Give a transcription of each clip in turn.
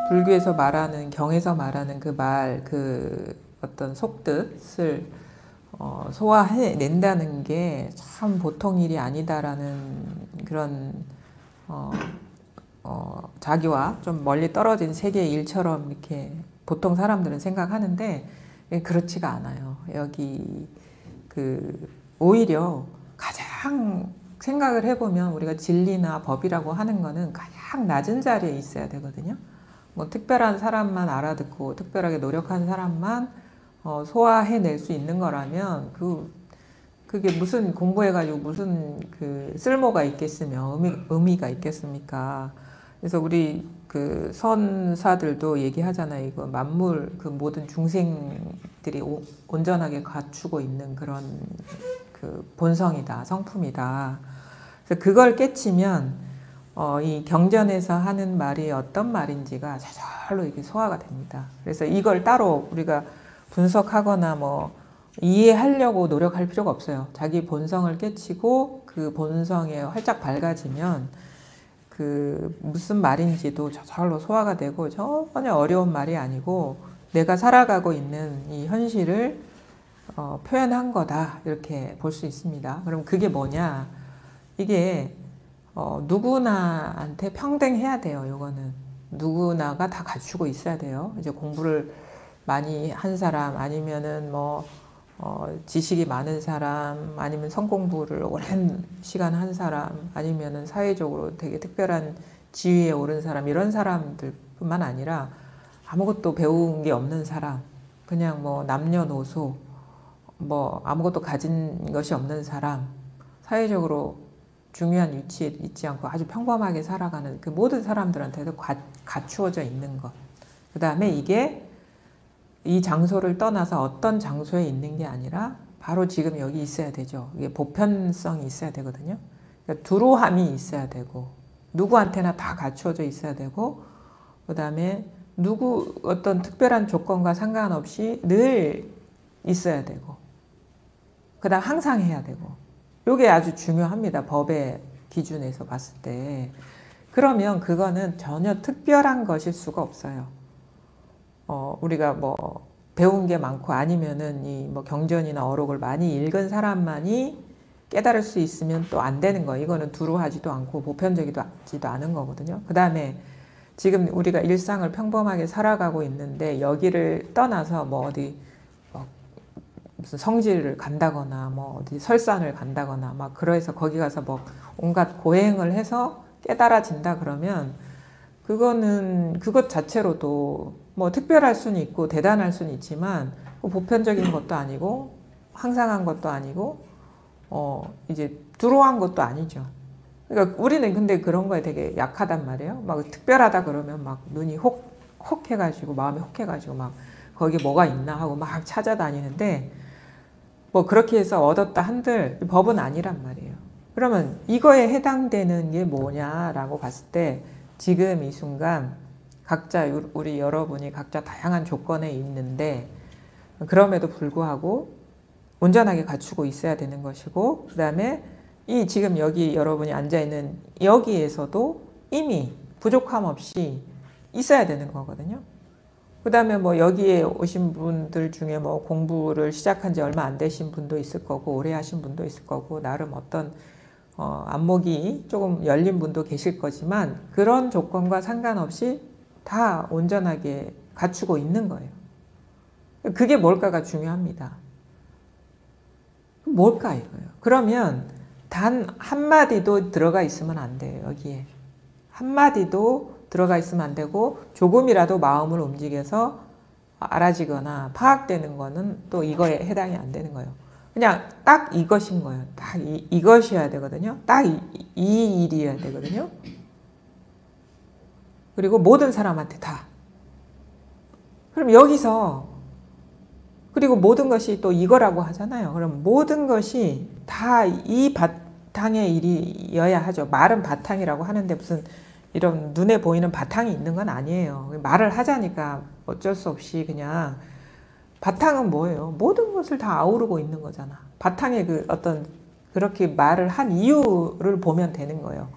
불교에서 말하는, 경에서 말하는 그 말, 그 어떤 속뜻을 소화해낸다는 게 참 보통 일이 아니다라는 그런 자기와 좀 멀리 떨어진 세계의 일처럼 이렇게 보통 사람들은 생각하는데 그렇지가 않아요. 여기 오히려 가장 생각을 해보면 우리가 진리나 법이라고 하는 거는 가장 낮은 자리에 있어야 되거든요. 뭐 특별한 사람만 알아듣고 특별하게 노력한 사람만 소화해낼 수 있는 거라면 그게 무슨 공부해가지고 무슨 쓸모가 있겠으며 의미가 있겠습니까? 그래서 우리 선사들도 얘기하잖아요. 이거 만물 모든 중생들이 온전하게 갖추고 있는 그런 본성이다, 성품이다. 그래서 그걸 깨치면 이 경전에서 하는 말이 어떤 말인지가 저절로 이렇게 소화가 됩니다. 그래서 이걸 따로 우리가 분석하거나 뭐 이해하려고 노력할 필요가 없어요. 자기 본성을 깨치고 그 본성에 활짝 밝아지면 무슨 말인지도 저절로 소화가 되고 전혀 어려운 말이 아니고 내가 살아가고 있는 이 현실을 표현한 거다 이렇게 볼 수 있습니다. 그럼 그게 뭐냐? 이게 누구나한테 평등해야 돼요. 요거는 누구나가 다 갖추고 있어야 돼요. 이제 공부를 많이 한 사람 아니면은 지식이 많은 사람 아니면 성공부를 오랜 시간 한 사람 아니면은 사회적으로 되게 특별한 지위에 오른 사람 이런 사람들뿐만 아니라 아무것도 배운 게 없는 사람 그냥 남녀노소 아무것도 가진 것이 없는 사람 사회적으로 중요한 위치에 있지 않고 아주 평범하게 살아가는 그 모든 사람들한테도 갖추어져 있는 것. 그 다음에 이게 이 장소를 떠나서 어떤 장소에 있는 게 아니라 바로 지금 여기 있어야 되죠. 이게 보편성이 있어야 되거든요. 그러니까 두루함이 있어야 되고 누구한테나 다 갖추어져 있어야 되고 그 다음에 어떤 특별한 조건과 상관없이 늘 있어야 되고 그 다음 항상 해야 되고 이게 아주 중요합니다. 법의 기준에서 봤을 때. 그러면 그거는 전혀 특별한 것일 수가 없어요. 우리가 배운 게 많고 아니면은 이 경전이나 어록을 많이 읽은 사람만이 깨달을 수 있으면 또 안 되는 거예요. 이거는 두루하지도 않고 보편적이지도 않은 거거든요. 그 다음에 지금 우리가 일상을 평범하게 살아가고 있는데 여기를 떠나서 어디 무슨 성지를 간다거나 어디 설산을 간다거나 그래서 거기 가서 온갖 고행을 해서 깨달아진다 그러면 그것 자체로도 특별할 수는 있고 대단할 수는 있지만 보편적인 것도 아니고 항상한 것도 아니고 이제 두루한 것도 아니죠. 그러니까 우리는 근데 그런 거에 되게 약하단 말이에요. 특별하다 그러면 눈이 혹 해가지고 마음이 혹 해가지고 거기 뭐가 있나 하고 찾아다니는데 그렇게 해서 얻었다 한들 법은 아니란 말이에요. 그러면 이거에 해당되는 게 뭐냐라고 봤을 때 지금 이 순간 각자 우리 여러분이 각자 다양한 조건에 있는데 그럼에도 불구하고 온전하게 갖추고 있어야 되는 것이고 그 다음에 이 지금 여기 여러분이 앉아있는 여기에서도 이미 부족함 없이 있어야 되는 거거든요. 그 다음에 여기에 오신 분들 중에 공부를 시작한 지 얼마 안 되신 분도 있을 거고 오래 하신 분도 있을 거고 나름 어떤 안목이 조금 열린 분도 계실 거지만 그런 조건과 상관없이 다 온전하게 갖추고 있는 거예요. 그게 뭘까가 중요합니다. 뭘까 이거예요. 그러면 단 한마디도 들어가 있으면 안 돼요. 여기에 한마디도 들어가 있으면 안 되고 조금이라도 마음을 움직여서 알아지거나 파악되는 거는 또 이거에 해당이 안 되는 거예요. 그냥 딱 이것인 거예요. 딱 이것이어야 되거든요. 딱 이 일이어야 되거든요. 그리고 모든 사람한테 다. 그럼 여기서 그리고 모든 것이 또 이거라고 하잖아요. 그럼 모든 것이 다 이 바탕의 일이어야 하죠. 말은 바탕이라고 하는데 무슨 이런 눈에 보이는 바탕이 있는 건 아니에요. 말을 하자니까 어쩔 수 없이 그냥 바탕은 뭐예요? 모든 것을 다 아우르고 있는 거잖아. 바탕에 어떤 그렇게 말을 한 이유를 보면 되는 거예요.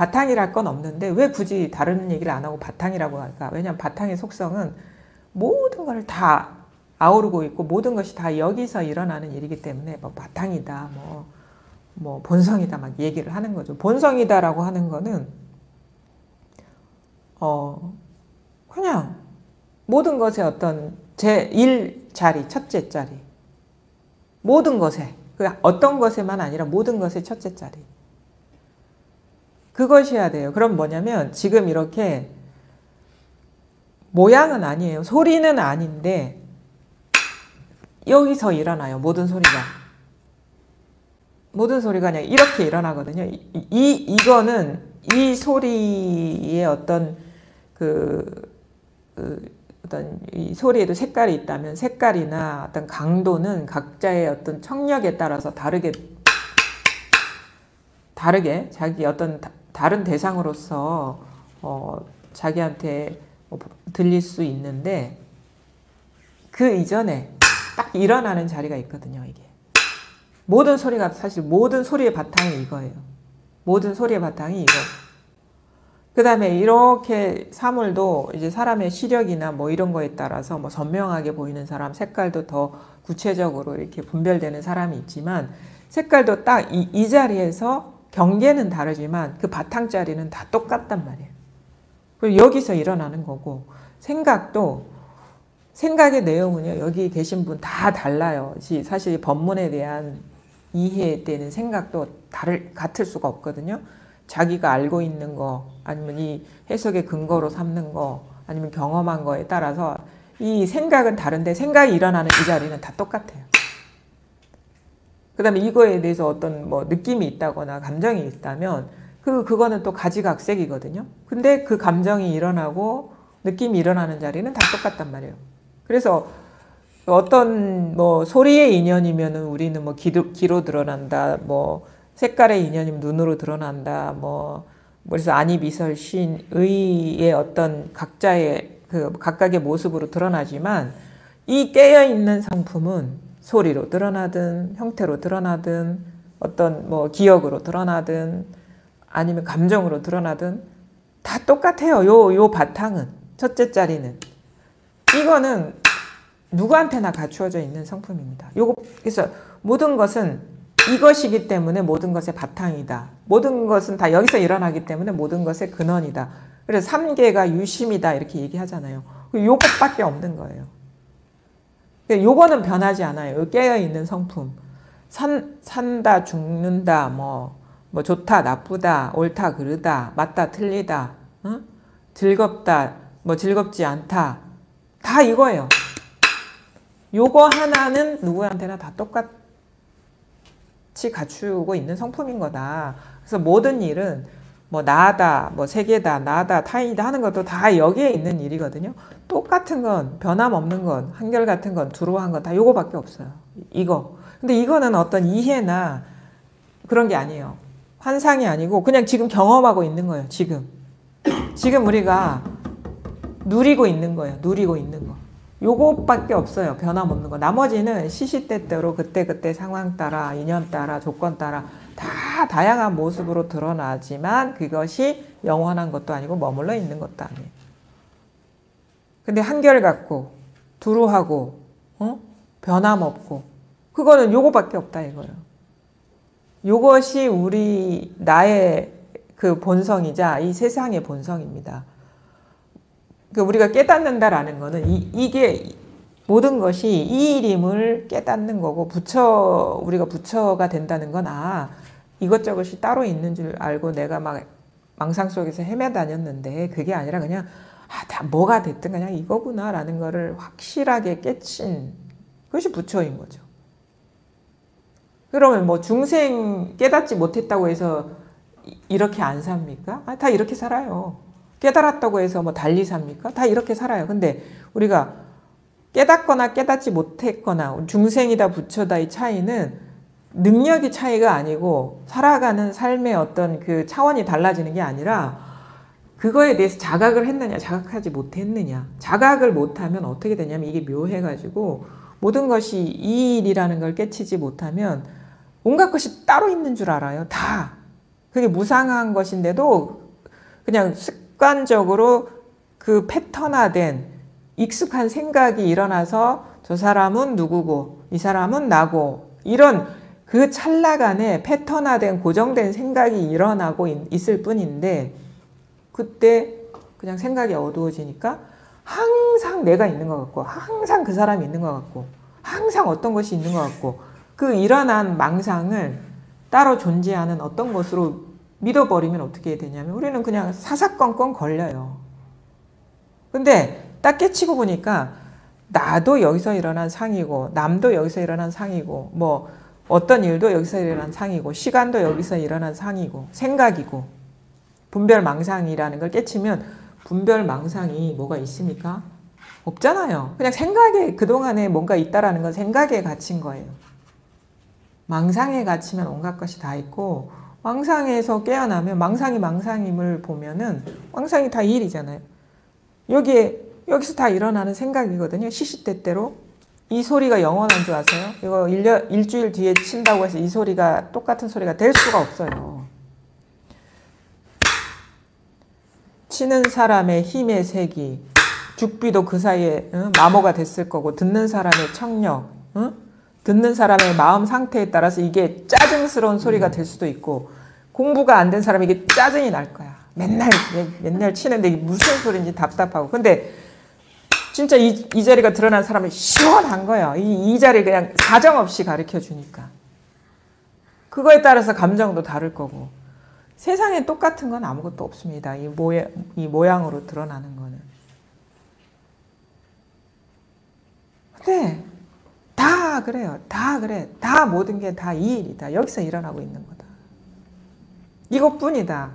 바탕이랄 건 없는데 왜 굳이 다른 얘기를 안 하고 바탕이라고 할까? 왜냐하면 바탕의 속성은 모든 걸 다 아우르고 있고 모든 것이 다 여기서 일어나는 일이기 때문에 뭐 바탕이다, 뭐 본성이다 막 얘기를 하는 거죠. 본성이다라고 하는 거는 그냥 모든 것의 어떤 제1자리, 첫째 자리, 모든 것에, 그 어떤 것에만 아니라 모든 것의 첫째 자리, 그것이어야 돼요. 그럼 뭐냐면 지금 이렇게 모양은 아니에요. 소리는 아닌데 여기서 일어나요. 모든 소리가 그냥 이렇게 일어나거든요. 이거는 이 소리의 어떤 어떤 이 소리에도 색깔이 있다면 색깔이나 어떤 강도는 각자의 어떤 청력에 따라서 다르게 자기 어떤 다른 대상으로서 자기한테 들릴 수 있는데 그 이전에 딱 일어나는 자리가 있거든요. 이게 모든 소리가 사실 모든 소리의 바탕이 이거예요. 모든 소리의 바탕이 이거. 그 다음에 이렇게 사물도 이제 사람의 시력이나 뭐 이런 거에 따라서 뭐 선명하게 보이는 사람, 색깔도 더 구체적으로 이렇게 분별되는 사람이 있지만 색깔도 딱 이 자리에서 경계는 다르지만 그 바탕 자리는 다 똑같단 말이에요. 그리고 여기서 일어나는 거고 생각도 생각의 내용은요. 여기 계신 분 다 달라요. 사실 법문에 대한 이해되는 생각도 같을 수가 없거든요. 자기가 알고 있는 거 아니면 이 해석의 근거로 삼는 거 아니면 경험한 거에 따라서 이 생각은 다른데 생각이 일어나는 이 자리는 다 똑같아요. 그 다음에 이거에 대해서 어떤 뭐 느낌이 있다거나 감정이 있다면 그거는 또 가지각색이거든요. 근데 그 감정이 일어나고 느낌이 일어나는 자리는 다 똑같단 말이에요. 그래서 어떤 뭐 소리의 인연이면은 우리는 뭐 귀로 드러난다, 뭐 색깔의 인연이면 눈으로 드러난다, 그래서 아니 비설 신 의의 어떤 각자의 그 각각의 모습으로 드러나지만 이 깨어 있는 성품은 소리로 드러나든 형태로 드러나든 어떤 뭐 기억으로 드러나든 아니면 감정으로 드러나든 다 똑같아요. 요 바탕은 첫째 자리는 이거는 누구한테나 갖추어져 있는 성품입니다. 그래서 모든 것은 이것이기 때문에 모든 것의 바탕이다. 모든 것은 다 여기서 일어나기 때문에 모든 것의 근원이다. 그래서 삼계가 유심이다 이렇게 얘기하잖아요. 요것밖에 없는 거예요. 요거는 변하지 않아요. 깨어있는 성품. 산다, 죽는다, 뭐 좋다, 나쁘다, 옳다, 그르다, 맞다, 틀리다, 즐겁다, 뭐 즐겁지 않다. 다 이거예요. 요거 하나는 누구한테나 다 똑같이 갖추고 있는 성품인 거다. 그래서 모든 일은 뭐 나다, 뭐 세계다, 나다, 타인이다 하는 것도 다 여기에 있는 일이거든요. 똑같은 건, 변함없는 건, 한결같은 건, 두루한 건 다 요거밖에 없어요. 이거. 근데 이거는 어떤 이해나 그런 게 아니에요. 환상이 아니고 그냥 지금 경험하고 있는 거예요. 지금 우리가 누리고 있는 거예요. 누리고 있는 거. 요것밖에 없어요. 변함없는 거. 나머지는 시시때때로 그때그때 상황 따라 인연 따라 조건 따라 다 다양한 모습으로 드러나지만 그것이 영원한 것도 아니고 머물러 있는 것도 아니에요. 근데 한결같고 두루하고 변함없고 그거는 요거밖에 없다 이거예요. 요것이 나의 그 본성이자 이 세상의 본성입니다. 그러니까 우리가 깨닫는다라는 거는 이게 모든 것이 이 일임을 깨닫는 거고 우리가 부처가 된다는 건 이것저것이 따로 있는 줄 알고 내가 막 망상 속에서 헤매 다녔는데 그게 아니라 그냥 다 뭐가 됐든 그냥 이거구나라는 거를 확실하게 깨친 그것이 부처인 거죠. 그러면 뭐 중생 깨닫지 못했다고 해서 이렇게 안 삽니까? 다 이렇게 살아요. 깨달았다고 해서 뭐 달리 삽니까? 다 이렇게 살아요. 근데 우리가 깨닫거나 깨닫지 못했거나 중생이다 부처다 이 차이는 능력이 차이가 아니고 살아가는 삶의 어떤 그 차원이 달라지는 게 아니라 그거에 대해서 자각을 했느냐 자각하지 못했느냐. 자각을 못하면 어떻게 되냐면 이게 묘해가지고 모든 것이 이 일이라는 걸 깨치지 못하면 온갖 것이 따로 있는 줄 알아요. 다. 그게 무상한 것인데도 그냥 습관적으로 그 패턴화된 익숙한 생각이 일어나서 저 사람은 누구고 이 사람은 나고 이런 그 찰나간에 패턴화된 고정된 생각이 일어나고 있을 뿐인데 그때 그냥 생각이 어두워지니까 항상 내가 있는 것 같고 항상 그 사람이 있는 것 같고 항상 어떤 것이 있는 것 같고 그 일어난 망상을 따로 존재하는 어떤 것으로 믿어버리면 어떻게 되냐면 우리는 그냥 사사건건 걸려요. 근데 딱 깨치고 보니까 나도 여기서 일어난 상이고 남도 여기서 일어난 상이고 뭐 어떤 일도 여기서 일어난 상이고 시간도 여기서 일어난 상이고 생각이고 분별망상이라는 걸 깨치면 분별망상이 뭐가 있습니까? 없잖아요. 그냥 생각에 그동안에 뭔가 있다라는 건 생각에 갇힌 거예요. 망상에 갇히면 온갖 것이 다 있고 망상에서 깨어나면 망상이 망상임을 보면은 망상이 다 일이잖아요. 여기서 다 일어나는 생각이거든요. 시시때때로. 이 소리가 영원한 줄 아세요? 이거 일주일 뒤에 친다고 해서 이 소리가 똑같은 소리가 될 수가 없어요. 치는 사람의 힘의 색이 죽비도 그 사이에 마모가 됐을 거고 듣는 사람의 청력, 듣는 사람의 마음 상태에 따라서 이게 짜증스러운 소리가 될 수도 있고 공부가 안 된 사람에게 짜증이 날 거야. 맨날 치는데 이게 무슨 소리인지 답답하고. 근데 진짜 이 자리가 드러난 사람은 시원한 거예요. 이 자리 그냥 사정없이 가르쳐 주니까. 그거에 따라서 감정도 다를 거고. 세상에 똑같은 건 아무것도 없습니다. 이 모양으로 드러나는 거는. 근데 다 그래요. 다 그래. 다 모든 게 다 이 일이다. 여기서 일어나고 있는 거다. 이것뿐이다.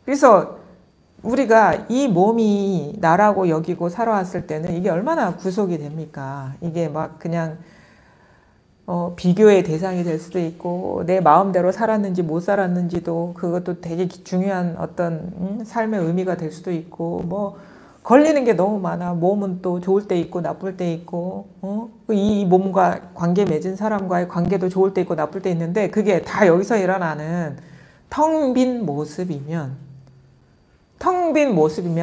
그래서 우리가 이 몸이 나라고 여기고 살아왔을 때는 이게 얼마나 구속이 됩니까? 이게 막 그냥 비교의 대상이 될 수도 있고 내 마음대로 살았는지 못 살았는지도 그것도 되게 중요한 어떤 삶의 의미가 될 수도 있고 뭐 걸리는 게 너무 많아. 몸은 또 좋을 때 있고 나쁠 때 있고 이 몸과 관계 맺은 사람과의 관계도 좋을 때 있고 나쁠 때 있는데 그게 다 여기서 일어나는 텅 빈 모습이면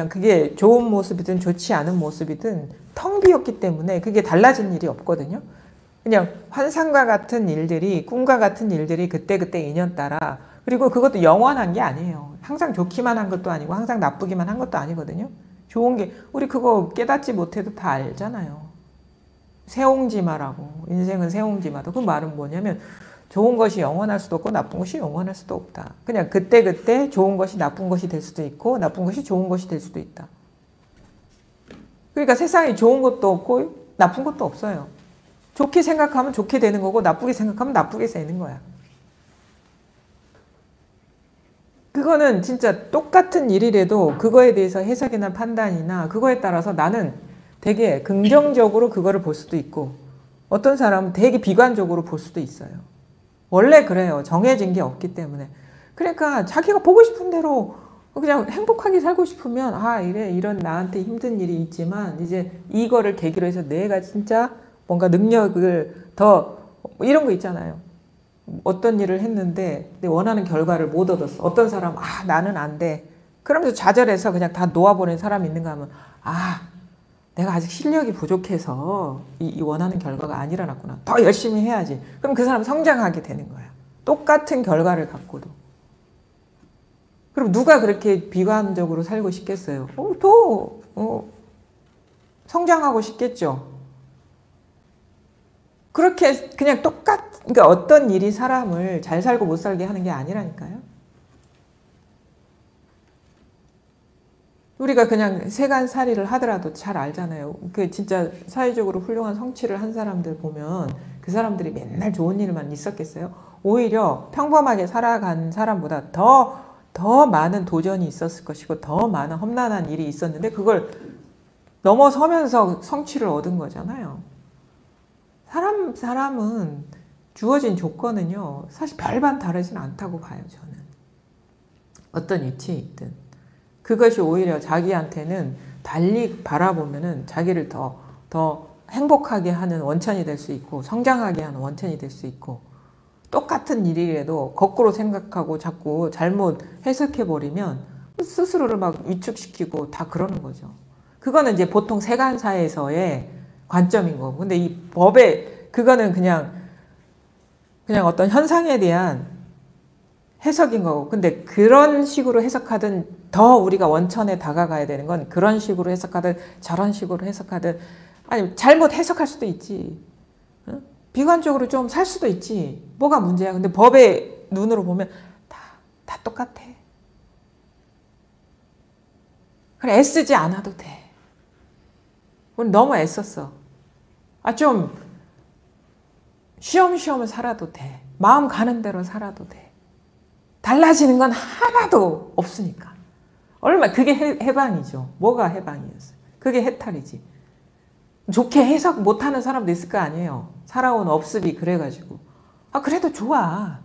그게 좋은 모습이든 좋지 않은 모습이든 텅 비었기 때문에 그게 달라진 일이 없거든요. 그냥 환상과 같은 일들이 꿈과 같은 일들이 그때그때 인연 따라 그리고 그것도 영원한 게 아니에요. 항상 좋기만 한 것도 아니고 항상 나쁘기만 한 것도 아니거든요. 좋은 게 우리 그거 깨닫지 못해도 다 알잖아요. 새옹지마라고. 인생은 새옹지마다. 그 말은 뭐냐면 좋은 것이 영원할 수도 없고 나쁜 것이 영원할 수도 없다. 그냥 그때그때 좋은 것이 나쁜 것이 될 수도 있고 나쁜 것이 좋은 것이 될 수도 있다. 그러니까 세상에 좋은 것도 없고 나쁜 것도 없어요. 좋게 생각하면 좋게 되는 거고 나쁘게 생각하면 나쁘게 되는 거야. 그거는 진짜 똑같은 일이라도 그거에 대해서 해석이나 판단이나 그거에 따라서 나는 되게 긍정적으로 그거를 볼 수도 있고 어떤 사람은 되게 비관적으로 볼 수도 있어요. 원래 그래요. 정해진 게 없기 때문에. 그러니까 자기가 보고 싶은 대로 그냥 행복하게 살고 싶으면 이런 나한테 힘든 일이 있지만 이제 이거를 계기로 해서 내가 진짜 뭔가 능력을 더 이런 거 있잖아요. 어떤 일을 했는데 내 원하는 결과를 못 얻었어. 어떤 사람 나는 안 돼. 그러면서 좌절해서 그냥 다 놓아버리는 사람이 있는가 하면 내가 아직 실력이 부족해서 이 원하는 결과가 안 일어났구나. 더 열심히 해야지. 그럼 그 사람 성장하게 되는 거야. 똑같은 결과를 갖고도. 그럼 누가 그렇게 비관적으로 살고 싶겠어요? 성장하고 싶겠죠. 그렇게 그냥 그러니까 어떤 일이 사람을 잘 살고 못 살게 하는 게 아니라니까요. 우리가 그냥 세간살이를 하더라도 잘 알잖아요. 그 진짜 사회적으로 훌륭한 성취를 한 사람들 보면 그 사람들이 맨날 좋은 일만 있었겠어요? 오히려 평범하게 살아간 사람보다 더 많은 도전이 있었을 것이고 더 많은 험난한 일이 있었는데 그걸 넘어서면서 성취를 얻은 거잖아요. 사람은 주어진 조건은요 사실 별반 다르진 않다고 봐요. 저는 어떤 위치에 있든 그것이 오히려 자기한테는 달리 바라보면은 자기를 더 행복하게 하는 원천이 될 수 있고 성장하게 하는 원천이 될 수 있고 똑같은 일이라도 거꾸로 생각하고 자꾸 잘못 해석해버리면 스스로를 막 위축시키고 다 그러는 거죠. 그거는 이제 보통 세간사에서의 관점인 거고. 근데 이 법에, 그거는 그냥 어떤 현상에 대한 해석인 거고. 근데 그런 식으로 해석하든 더 우리가 원천에 다가가야 되는 건 그런 식으로 해석하든 저런 식으로 해석하든, 아니 잘못 해석할 수도 있지. 응? 비관적으로 좀 살 수도 있지. 뭐가 문제야. 근데 법의 눈으로 보면 다 똑같아. 그래, 애쓰지 않아도 돼. 우리 너무 애썼어. 좀 쉬엄쉬엄 살아도 돼. 마음 가는 대로 살아도 돼. 달라지는 건 하나도 없으니까. 그게 해방이죠. 뭐가 해방이었어요? 그게 해탈이지. 좋게 해석 못하는 사람도 있을 거 아니에요. 살아온 업습이 그래가지고. 그래도 좋아.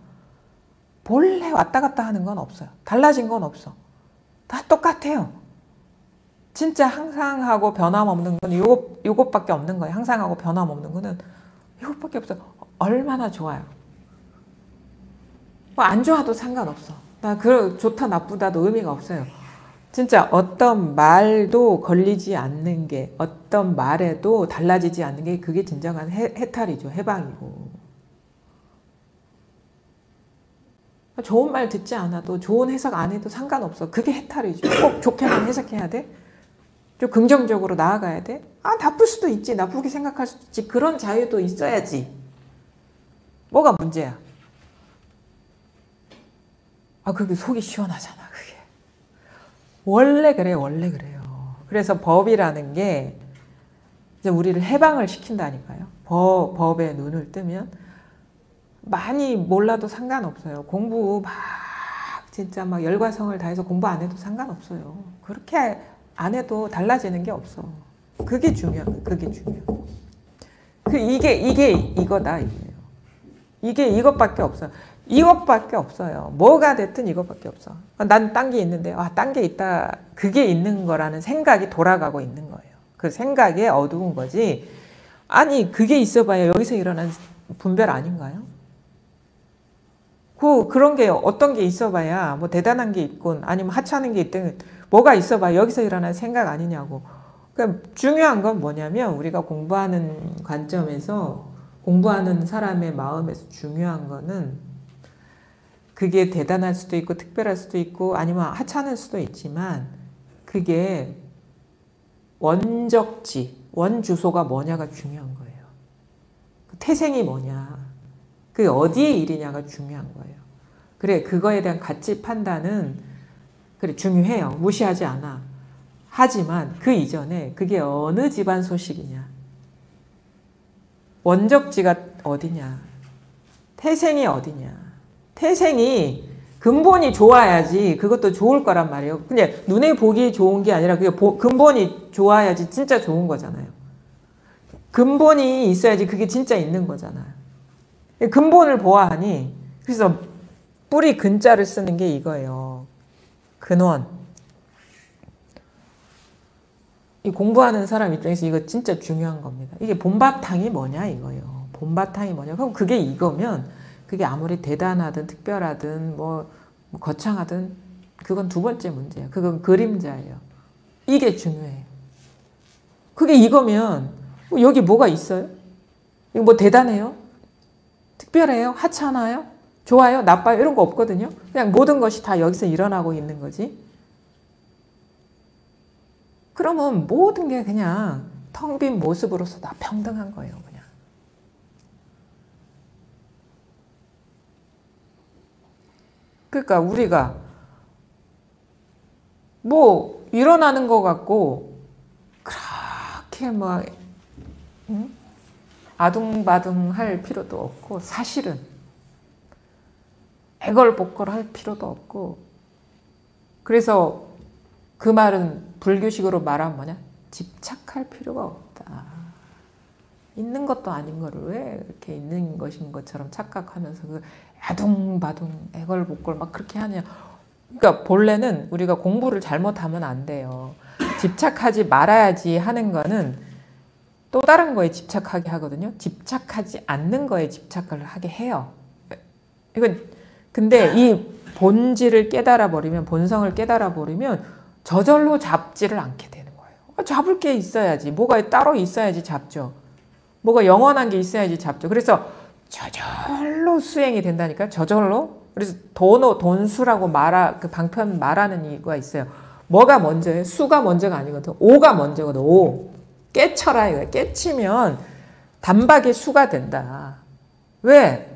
본래 왔다 갔다 하는 건 없어요. 달라진 건 없어. 다 똑같아요. 진짜 항상하고 변함없는 건 요것밖에 없는 거예요. 항상하고 변함없는 거는 이것밖에 없어요. 얼마나 좋아요. 안 좋아도 상관없어. 좋다 나쁘다도 의미가 없어요. 진짜 어떤 말도 걸리지 않는 게, 어떤 말에도 달라지지 않는 게 그게 진정한 해탈이죠. 해방이고. 좋은 말 듣지 않아도, 좋은 해석 안 해도 상관없어. 그게 해탈이죠. 꼭 좋게만 해석해야 돼? 좀 긍정적으로 나아가야 돼? 나쁠 수도 있지. 나쁘게 생각할 수도 있지. 그런 자유도 있어야지. 뭐가 문제야? 그게 속이 시원하잖아, 그게. 원래 그래요. 그래서 법이라는 게 이제 우리를 해방을 시킨다니까요. 법에 눈을 뜨면 많이 몰라도 상관없어요. 공부 진짜 열과성을 다해서 공부 안 해도 상관없어요. 그렇게 안 해도 달라지는 게 없어. 그게 중요한 거예요. 그게 중요해. 이게 이거다, 이거예요. 이게 이것밖에 없어요. 이것밖에 없어요. 뭐가 됐든 이것밖에 없어. 난 딴 게 있는데, 딴 게 있다. 그게 있는 거라는 생각이 돌아가고 있는 거예요. 그 생각에 어두운 거지. 그게 있어봐야 여기서 일어난 분별 아닌가요? 그런 게 어떤 게 있어봐야 뭐 대단한 게 있건 아니면 하찮은 게 있든 뭐가 있어봐야 여기서 일어난 생각 아니냐고. 그러니까 중요한 건 뭐냐면 우리가 공부하는 관점에서, 공부하는 사람의 마음에서 중요한 거는 그게 대단할 수도 있고 특별할 수도 있고 아니면 하찮을 수도 있지만 그게 원적지, 원주소가 뭐냐가 중요한 거예요. 태생이 뭐냐, 그게 어디의 일이냐가 중요한 거예요. 그래, 그거에 대한 가치 판단은 그래 중요해요. 무시하지 않아. 하지만 그 이전에 그게 어느 집안 소식이냐, 원적지가 어디냐, 태생이 어디냐. 태생이 근본이 좋아야지 그것도 좋을 거란 말이에요. 그냥 눈에 보기 좋은 게 아니라 그게 근본이 좋아야지 진짜 좋은 거잖아요. 근본이 있어야지 그게 진짜 있는 거잖아요. 근본을 보아하니, 그래서 뿌리 근자를 쓰는 게 이거예요. 근원. 이 공부하는 사람 입장에서 이거 진짜 중요한 겁니다. 이게 본바탕이 뭐냐 이거예요. 본바탕이 뭐냐. 그럼 그게 이거면 그게 아무리 대단하든 특별하든 뭐 거창하든 그건 두 번째 문제예요. 그건 그림자예요. 이게 중요해요. 그게 이거면 여기 뭐가 있어요? 이거 뭐 대단해요? 특별해요? 하찮아요? 좋아요? 나빠요? 이런 거 없거든요. 그냥 모든 것이 다 여기서 일어나고 있는 거지. 그러면 모든 게 그냥 텅 빈 모습으로서 다 평등한 거예요. 그냥. 그러니까 우리가 뭐 일어나는 것 같고 그렇게 막 아둥바둥할 필요도 없고, 사실은 애걸복걸 할 필요도 없고, 그래서 그 말은 불교식으로 말하면 뭐냐? 집착할 필요가 없다. 있는 것도 아닌 거를 왜 이렇게 있는 것인 것처럼 착각하면서 그 아둥바둥 애걸복걸 막 그렇게 하냐. 그러니까 본래는 우리가 공부를 잘못하면 안 돼요. 집착하지 말아야지 하는 거는 또 다른 거에 집착하게 하거든요. 집착하지 않는 거에 집착을 하게 해요. 이건 근데 이 본질을 깨달아 버리면, 본성을 깨달아 버리면 저절로 잡지를 않게 되는 거예요. 잡을 게 있어야지. 뭐가 따로 있어야지 잡죠. 뭐가 영원한 게 있어야지 잡죠. 그래서 저절로 수행이 된다니까. 저절로. 그래서 돈수라고 그 방편 말하는 이유가 있어요. 뭐가 먼저예요? 수가 먼저가 아니거든. 오가 먼저거든. 오. 깨쳐라 이거예요. 깨치면 단박에 수가 된다. 왜?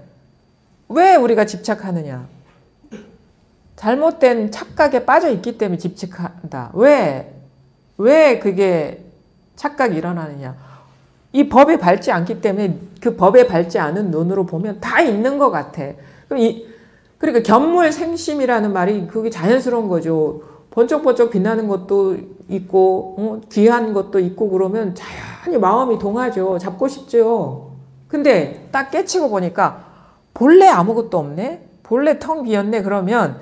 왜 우리가 집착하느냐? 잘못된 착각에 빠져 있기 때문에 집착한다. 왜? 왜 그게 착각이 일어나느냐? 이 법에 밟지 않기 때문에 그 법에 밟지 않은 눈으로 보면 다 있는 것 같아. 그러니까 견물생심이라는 말이 그게 자연스러운 거죠. 번쩍번쩍 빛나는 것도 있고 귀한 것도 있고 그러면 자연히 마음이 동하죠. 잡고 싶죠. 근데 딱 깨치고 보니까 본래 아무것도 없네? 본래 텅 비었네? 그러면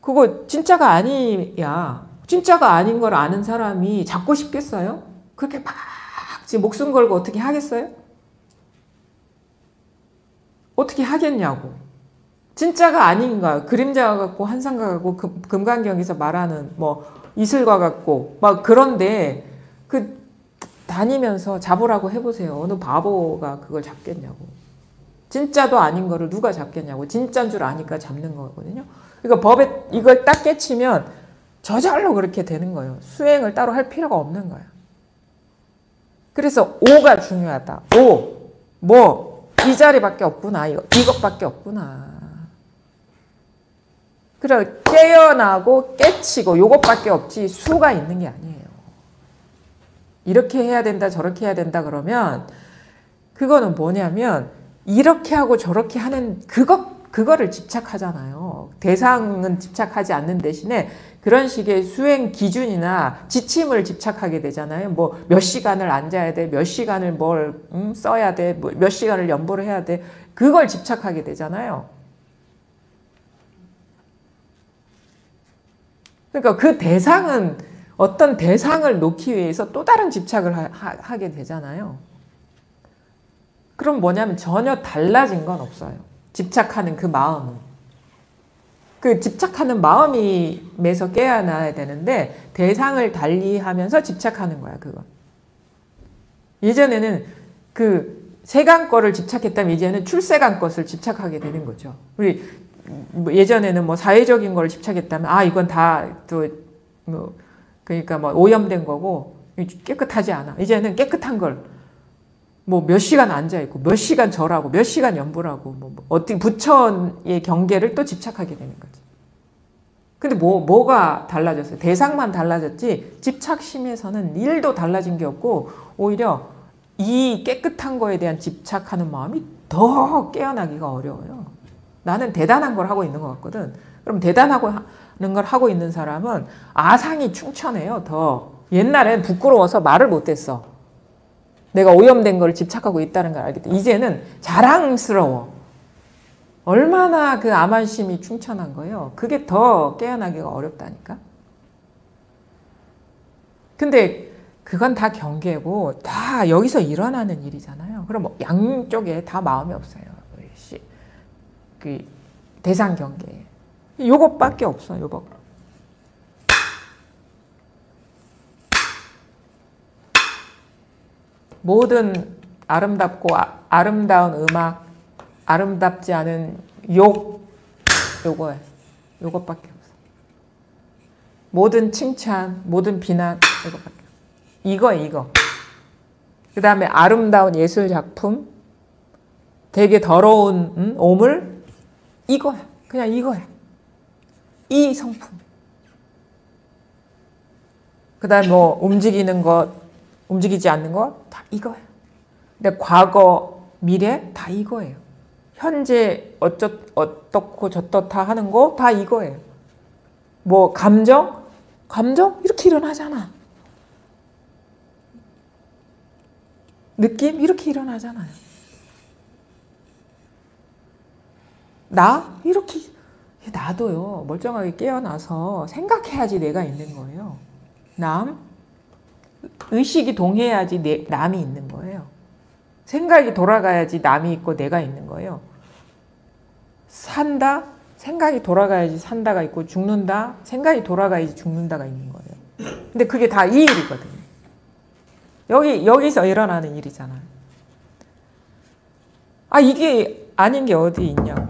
그거 진짜가 아니야. 진짜가 아닌 걸 아는 사람이 잡고 싶겠어요? 그렇게 막 지금 목숨 걸고 어떻게 하겠어요? 어떻게 하겠냐고. 진짜가 아닌가. 그림자 같고 한상과 같고 금강경에서 말하는 뭐 이슬과 같고 막 그런데 그 다니면서 잡으라고 해보세요. 어느 바보가 그걸 잡겠냐고. 진짜도 아닌 거를 누가 잡겠냐고. 진짜인 줄 아니까 잡는 거거든요. 그러니까 법에 이걸 딱 깨치면 저절로 그렇게 되는 거예요. 수행을 따로 할 필요가 없는 거예요. 그래서 오가 중요하다. 오, 뭐, 이 자리밖에 없구나. 이것밖에 없구나. 그래, 깨어나고 깨치고 요것밖에 없지 수가 있는 게 아니에요. 이렇게 해야 된다, 저렇게 해야 된다 그러면 그거는 뭐냐면 이렇게 하고 저렇게 하는 그거를 집착하잖아요. 대상은 집착하지 않는 대신에 그런 식의 수행 기준이나 지침을 집착하게 되잖아요. 뭐 몇 시간을 앉아야 돼, 몇 시간을 뭘 써야 돼, 몇 시간을 연보를 해야 돼. 그걸 집착하게 되잖아요. 그러니까 그 대상은 어떤 대상을 놓기 위해서 또 다른 집착을 하게 되잖아요. 그럼 뭐냐면 전혀 달라진 건 없어요. 집착하는 그 마음은. 그 집착하는 마음에서 깨어나야 되는데 대상을 달리하면서 집착하는 거야, 그건. 예전에는 그 세간 거를 집착했다면 이제는 출세간 것을 집착하게 되는 거죠. 우리 예전에는 뭐 사회적인 걸 집착했다면 아 이건 다 또 뭐 그러니까 뭐 오염된 거고 깨끗하지 않아. 이제는 깨끗한 걸 뭐 몇 시간 앉아 있고 몇 시간 절하고 몇 시간 연불하고 뭐 어떻게 부처의 경계를 또 집착하게 되는 거지. 근데 뭐가 달라졌어요? 대상만 달라졌지 집착심에서는 일도 달라진 게 없고 오히려 이 깨끗한 거에 대한 집착하는 마음이 더 깨어나기가 어려워요. 나는 대단한 걸 하고 있는 것 같거든. 그럼 대단하고 하는 걸 하고 있는 사람은 아상이 충천해요. 더 옛날엔 부끄러워서 말을 못했어. 내가 오염된 걸 집착하고 있다는 걸 알기 때문에 이제는 자랑스러워. 얼마나 그 암환심이 충천한 거예요. 그게 더 깨어나기가 어렵다니까. 근데 그건 다 경계고 다 여기서 일어나는 일이잖아요. 그럼 뭐 양쪽에 다 마음이 없어요. 그 대상 경계. 요것밖에 없어. 요거. 모든 아름답고 아름다운 음악, 아름답지 않은 요거예요. 요것밖에 없어. 모든 칭찬, 모든 비난, 이것밖에 없어. 이거. 그 다음에 아름다운 예술 작품, 되게 더러운 오물, 이거야. 그냥 이거야. 이 성품. 그 다음에 뭐 움직이는 것, 움직이지 않는 것, 다 이거예요. 근데 과거, 미래, 다 이거예요. 현재 어떻고 저떻다 하는 거, 다 이거예요. 뭐 감정 이렇게 일어나잖아. 느낌 이렇게 일어나잖아요. 나 이렇게 나도요. 멀쩡하게 깨어나서 생각해야지 내가 있는 거예요. 남 의식이 동해야지 남이 있는 거예요. 생각이 돌아가야지 남이 있고 내가 있는 거예요. 산다? 생각이 돌아가야지 산다가 있고 죽는다? 생각이 돌아가야지 죽는다가 있는 거예요. 근데 그게 다 이 일이거든요. 여기서 일어나는 일이잖아요. 아, 이게 아닌 게 어디 있냐고.